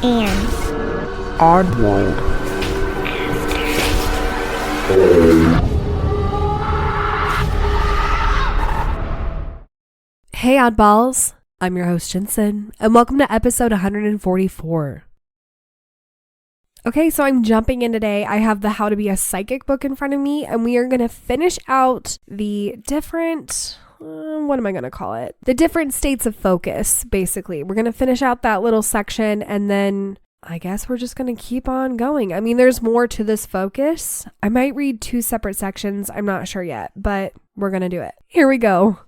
and Oddworld. Hey oddballs, I'm your host Jensen, and welcome to episode 144. Okay, so I'm jumping in today. I have the How to Be a Psychic book in front of me, and we are going to finish out the different, what am I going to call it? The different states of focus, basically. We're going to finish out that little section, and then I guess we're just going to keep on going. I mean, there's more to this focus. I might read 2 separate sections. I'm not sure yet, but we're going to do it. Here we go.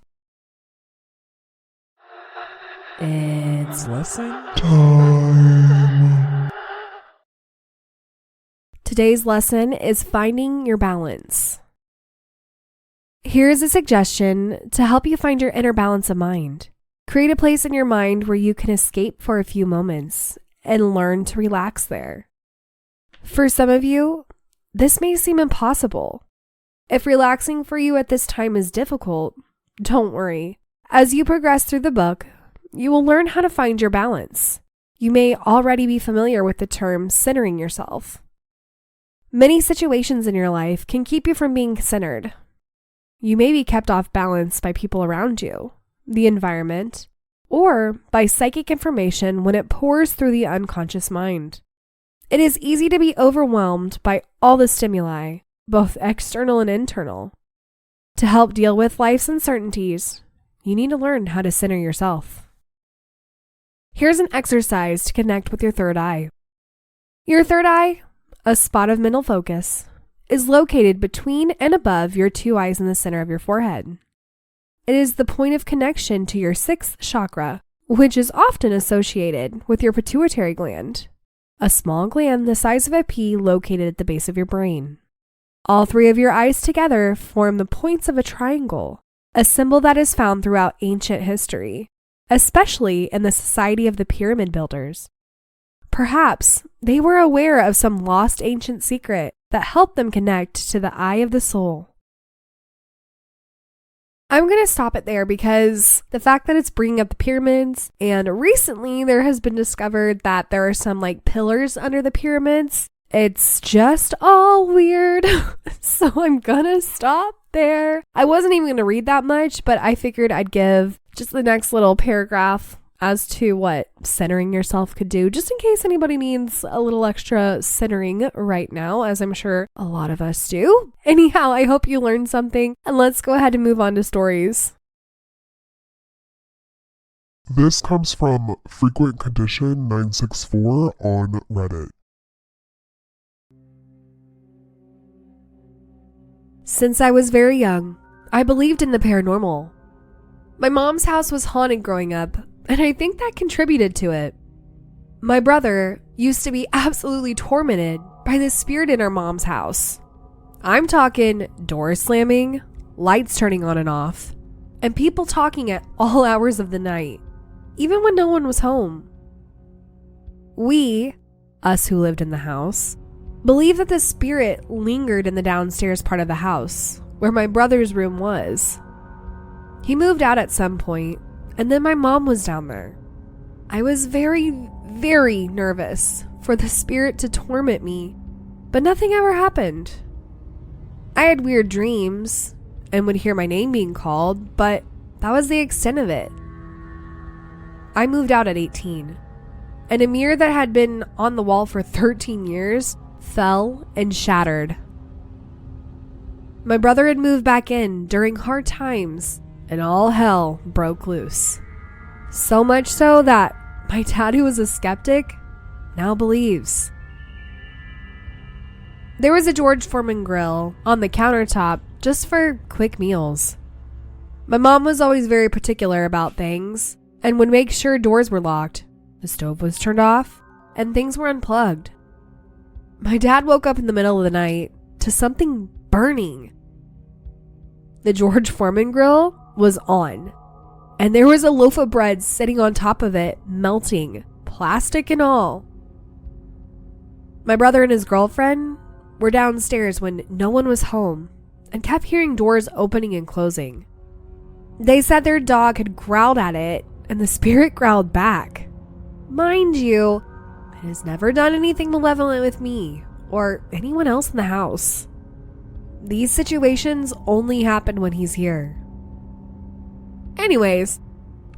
It's lesson time. Today's lesson is finding your balance. Here's a suggestion to help you find your inner balance of mind. Create a place in your mind where you can escape for a few moments and learn to relax there. For some of you, this may seem impossible. If relaxing for you at this time is difficult, don't worry. As you progress through the book, you will learn how to find your balance. You may already be familiar with the term centering yourself. Many situations in your life can keep you from being centered. You may be kept off balance by people around you, the environment, or by psychic information when it pours through the unconscious mind. It is easy to be overwhelmed by all the stimuli, both external and internal. To help deal with life's uncertainties, you need to learn how to center yourself. Here's an exercise to connect with your third eye. Your third eye, a spot of mental focus, is located between and above your 2 eyes in the center of your forehead. It is the point of connection to your 6th chakra, which is often associated with your pituitary gland, a small gland the size of a pea located at the base of your brain. All 3 of your eyes together form the points of a triangle, a symbol that is found throughout ancient history, especially in the society of the pyramid builders. Perhaps they were aware of some lost ancient secret that helped them connect to the eye of the soul. I'm going to stop it there because the fact that it's bringing up the pyramids, and recently there has been discovered that there are some pillars under the pyramids. It's just all weird. So I'm going to stop there. I wasn't even going to read that much, but I figured I'd give just the next little paragraph as to what centering yourself could do, just in case anybody needs a little extra centering right now, as I'm sure a lot of us do. Anyhow, I hope you learned something, and let's go ahead and move on to stories. This comes from Frequent Condition 964 on Reddit. Since I was very young, I believed in the paranormal. My mom's house was haunted growing up, and I think that contributed to it. My brother used to be absolutely tormented by the spirit in our mom's house. I'm talking doors slamming, lights turning on and off, and people talking at all hours of the night, even when no one was home. We, us who lived in the house, believed that the spirit lingered in the downstairs part of the house, where my brother's room was. He moved out at some point, and then my mom was down there. I was very, very nervous for the spirit to torment me, but nothing ever happened. I had weird dreams and would hear my name being called, but that was the extent of it. I moved out at 18, and a mirror that had been on the wall for 13 years fell and shattered. My brother had moved back in during hard times, and all hell broke loose. So much so that my dad, who was a skeptic, now believes. There was a George Forman grill on the countertop just for quick meals. My mom was always very particular about things and would make sure doors were locked, the stove was turned off, and things were unplugged. My dad woke up in the middle of the night to something burning. The George Forman grill was on, and there was a loaf of bread sitting on top of it, melting, plastic and all. My brother and his girlfriend were downstairs when no one was home and kept hearing doors opening and closing. They said their dog had growled at it and the spirit growled back. Mind you, and has never done anything malevolent with me or anyone else in the house. These situations only happen when he's here. Anyways,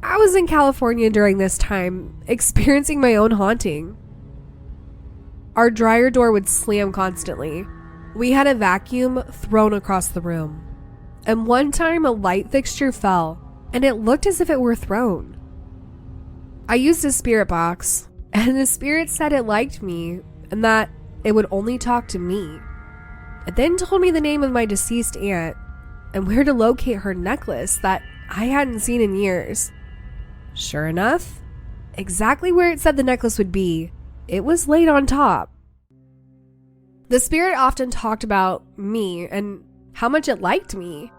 I was in California during this time, experiencing my own haunting. Our dryer door would slam constantly. We had a vacuum thrown across the room. And one time a light fixture fell, and it looked as if it were thrown. I used a spirit box, and the spirit said it liked me, and that it would only talk to me. It then told me the name of my deceased aunt, and where to locate her necklace that I hadn't seen in years. Sure enough, exactly where it said the necklace would be, it was laid on top. The spirit often talked about me and how much it liked me.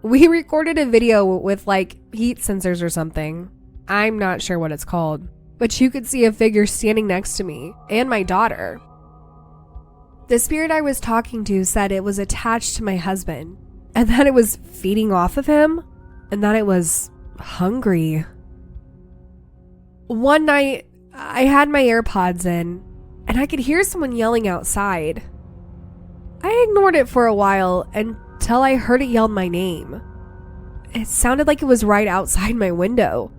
We recorded a video with like heat sensors or something. I'm not sure what it's called, but you could see a figure standing next to me and my daughter. The spirit I was talking to said it was attached to my husband and that it was feeding off of him and that it was hungry. One night, I had my AirPods in and I could hear someone yelling outside. I ignored it for a while until I heard it yell my name. It sounded like it was right outside my window.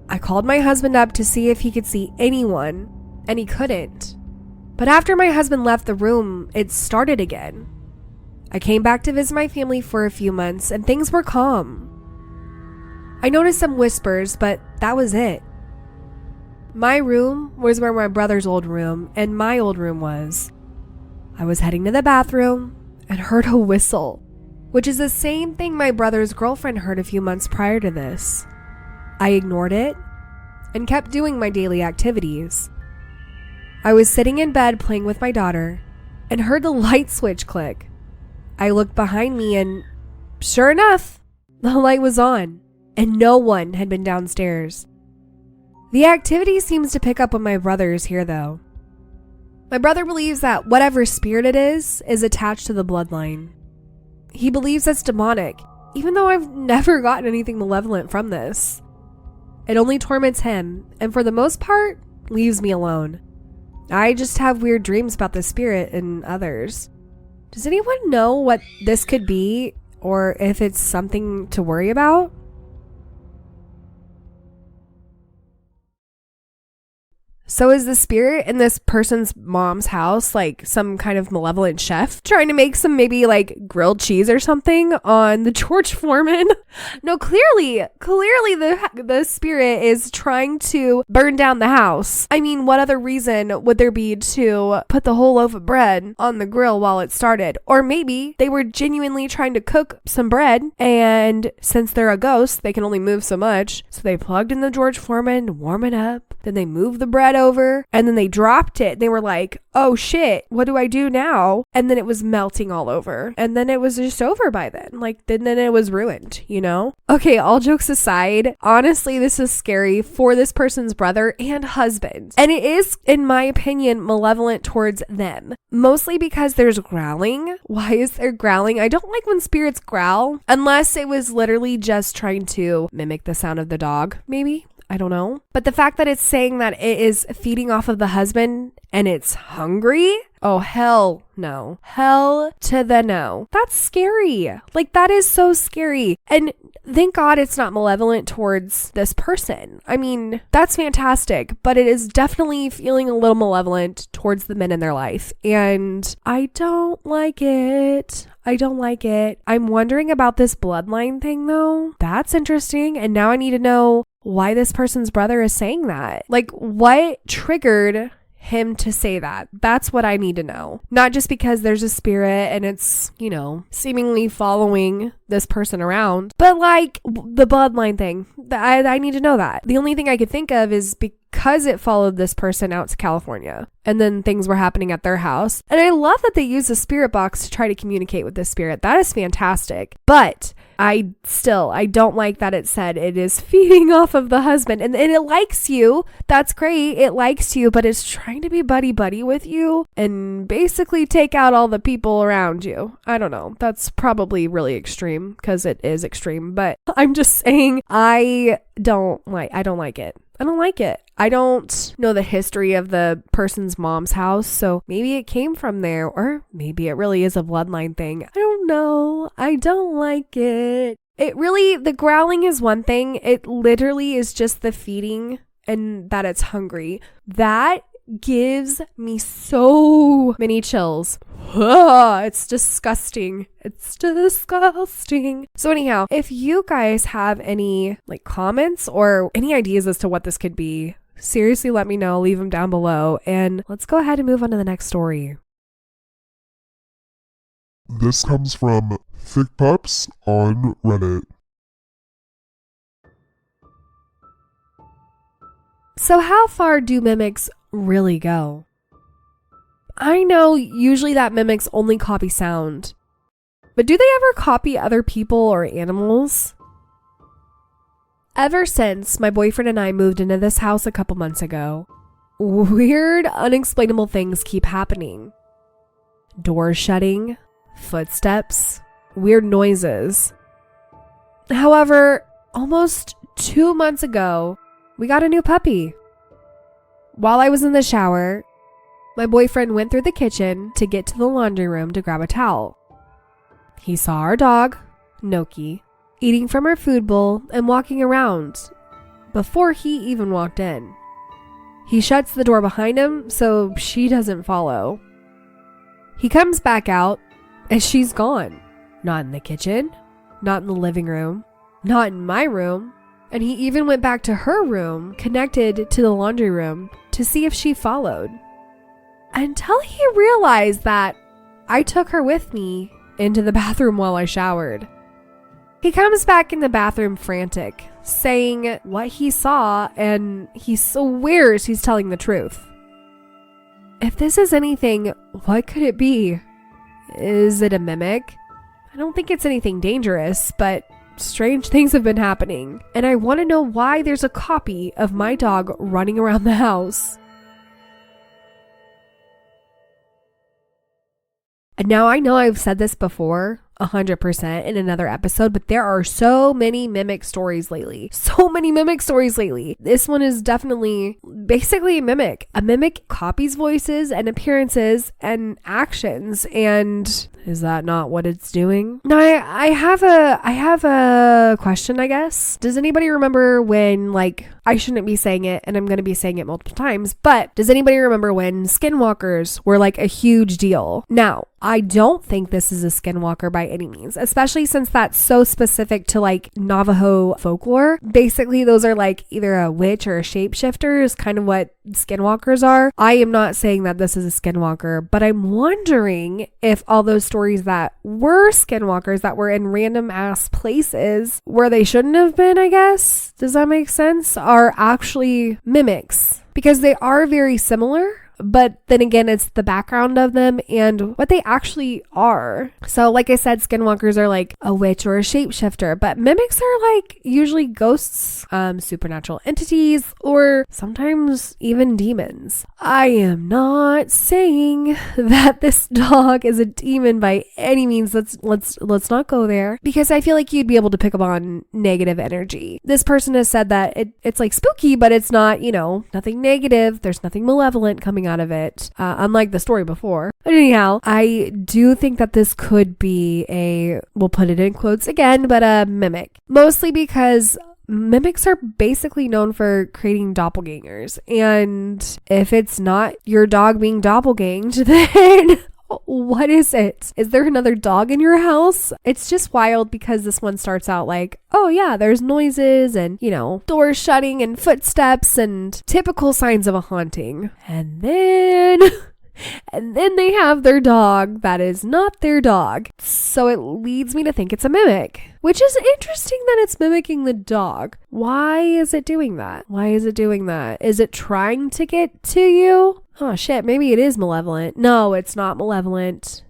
I called my husband up to see if he could see anyone, and he couldn't. But after my husband left the room, it started again. I came back to visit my family for a few months and things were calm. I noticed some whispers, but that was it. My room was where my brother's old room and my old room was. I was heading to the bathroom and heard a whistle, which is the same thing my brother's girlfriend heard a few months prior to this. I ignored it and kept doing my daily activities. I was sitting in bed playing with my daughter and heard the light switch click. I looked behind me and, sure enough, the light was on and no one had been downstairs. The activity seems to pick up when my brother is here though. My brother believes that whatever spirit it is attached to the bloodline. He believes it's demonic, even though I've never gotten anything malevolent from this. It only torments him, and for the most part, leaves me alone. I just have weird dreams about the spirit and others. Does anyone know what this could be, or if it's something to worry about? So is the spirit in this person's mom's house like some kind of malevolent chef trying to make some maybe like grilled cheese or something on the George Foreman? No, clearly the spirit is trying to burn down the house. I mean, what other reason would there be to put the whole loaf of bread on the grill while it started? Or maybe they were genuinely trying to cook some bread, and since they're a ghost, they can only move so much. So they plugged in the George Foreman to warm it up. Then they moved the bread over and then they dropped it. They were like, oh shit, what do I do now? And then it was melting all over. And then it was just over by then. Like, then it was ruined, you know? Okay, all jokes aside, honestly, this is scary for this person's brother and husband. And it is, in my opinion, malevolent towards them. Mostly because there's growling. Why is there growling? I don't like when spirits growl. Unless it was literally just trying to mimic the sound of the dog, maybe. I don't know. But the fact that it's saying that it is feeding off of the husband and it's hungry? Oh, hell no. Hell to the no. That's scary. Like, that is so scary. And thank God it's not malevolent towards this person. I mean, that's fantastic, but it is definitely feeling a little malevolent towards the men in their life. And I don't like it. I don't like it. I'm wondering about this bloodline thing though. That's interesting. And now I need to know why this person's brother is saying that. Like, what triggered him to say that? That's what I need to know. Not just because there's a spirit and it's, you know, seemingly following this person around, but like the bloodline thing. I need to know that. The only thing I could think of is because it followed this person out to California and then things were happening at their house. And I love that they use a spirit box to try to communicate with this spirit. That is fantastic. But I don't like that it said it is feeding off of the husband and it likes you. That's great. It likes you, but it's trying to be buddy with you and basically take out all the people around you. I don't know. That's probably really extreme because it is extreme, but I'm just saying I don't like it. I don't like it. I don't know the history of the person's mom's house, so maybe it came from there, or maybe it really is a bloodline thing. I don't know. I don't like it. The growling is one thing. It literally is just the feeding and that it's hungry. That gives me so many chills. It's disgusting. It's disgusting. So anyhow, if you guys have any comments or any ideas as to what this could be, seriously let me know. Leave them down below, and let's go ahead and move on to the next story. This comes from thiccpups on Reddit. So how far do mimics really go? I know usually that mimics only copy sound, but do they ever copy other people or animals? Ever since my boyfriend and I moved into this house a couple months ago, weird, unexplainable things keep happening. Doors shutting, footsteps, weird noises. However, almost 2 months ago, we got a new puppy. While I was in the shower, my boyfriend went through the kitchen to get to the laundry room to grab a towel. He saw our dog, Noki, eating from her food bowl and walking around before he even walked in. He shuts the door behind him so she doesn't follow. He comes back out and she's gone. Not in the kitchen, not in the living room, not in my room. And he even went back to her room, connected to the laundry room, to see if she followed. Until he realized that I took her with me into the bathroom while I showered. He comes back in the bathroom frantic, saying what he saw, and he swears he's telling the truth. If this is anything, what could it be? Is it a mimic? I don't think it's anything dangerous, but strange things have been happening, and I want to know why there's a copy of my dog running around the house. And now I know I've said this before, 100% in another episode, but there are so many mimic stories lately. This one is definitely basically a mimic. A mimic copies voices and appearances and actions, and is that not what it's doing? Now I have a question, I guess. Does anybody remember when, I shouldn't be saying it and I'm going to be saying it multiple times, but does anybody remember when skinwalkers were a huge deal? Now, I don't think this is a skinwalker by any means, especially since that's so specific to Navajo folklore. Basically, those are either a witch or a shapeshifter is kind of what skinwalkers are. I am not saying that this is a skinwalker, but I'm wondering if all those stories that were skinwalkers that were in random ass places where they shouldn't have been, I guess, does that make sense, are actually mimics, because they are very similar. But then again, it's the background of them and what they actually are. So like I said, skinwalkers are a witch or a shapeshifter, but mimics are usually ghosts, supernatural entities, or sometimes even demons. I am not saying that this dog is a demon by any means. Let's not go there, because I feel like you'd be able to pick up on negative energy. This person has said that it's spooky, but it's not, nothing negative. There's nothing malevolent coming out of it, unlike the story before. But anyhow, I do think that this could be we'll put it in quotes again, but a mimic. Mostly because mimics are basically known for creating doppelgangers. And if it's not your dog being doppelganged, then what is it? Is there another dog in your house? It's just wild, because this one starts out oh yeah, there's noises and, doors shutting and footsteps and typical signs of a haunting. And then they have their dog that is not their dog. So it leads me to think it's a mimic, which is interesting that it's mimicking the dog. Why is it doing that? Is it trying to get to you? Oh shit, maybe it is malevolent. No, it's not malevolent.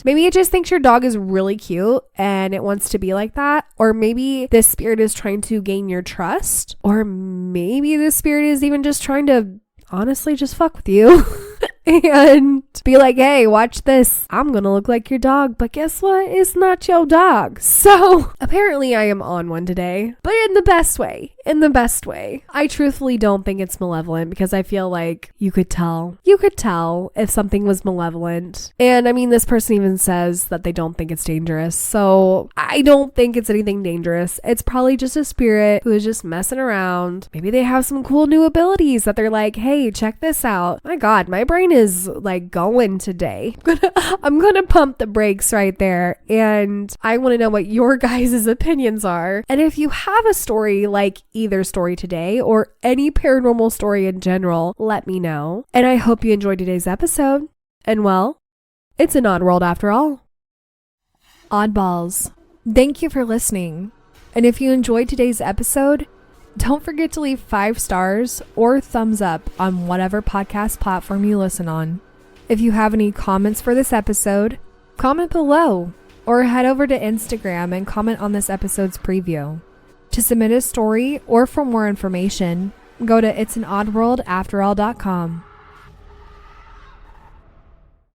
Maybe it just thinks your dog is really cute and it wants to be like that. Or maybe this spirit is trying to gain your trust. Or maybe this spirit is even just trying to honestly just fuck with you and be like, hey, watch this. I'm gonna look like your dog, but guess what? It's not your dog. So apparently I am on one today, but in the best way. in the best way. I truthfully don't think it's malevolent because I feel like you could tell. You could tell if something was malevolent. And I mean, this person even says that they don't think it's dangerous. So I don't think it's anything dangerous. It's probably just a spirit who is just messing around. Maybe they have some cool new abilities that they're like, hey, check this out. My God, my brain is like going today. I'm gonna pump the brakes right there. And I want to know what your guys' opinions are. And if you have a story like either story today or any paranormal story in general, let me know. And I hope you enjoyed today's episode. And well, it's an odd world after all. Oddballs, thank you for listening. And if you enjoyed today's episode, don't forget to leave 5 stars or thumbs up on whatever podcast platform you listen on. If you have any comments for this episode, comment below or head over to Instagram and comment on this episode's preview. To submit a story or for more information, go to itsanoddworldafterall.com.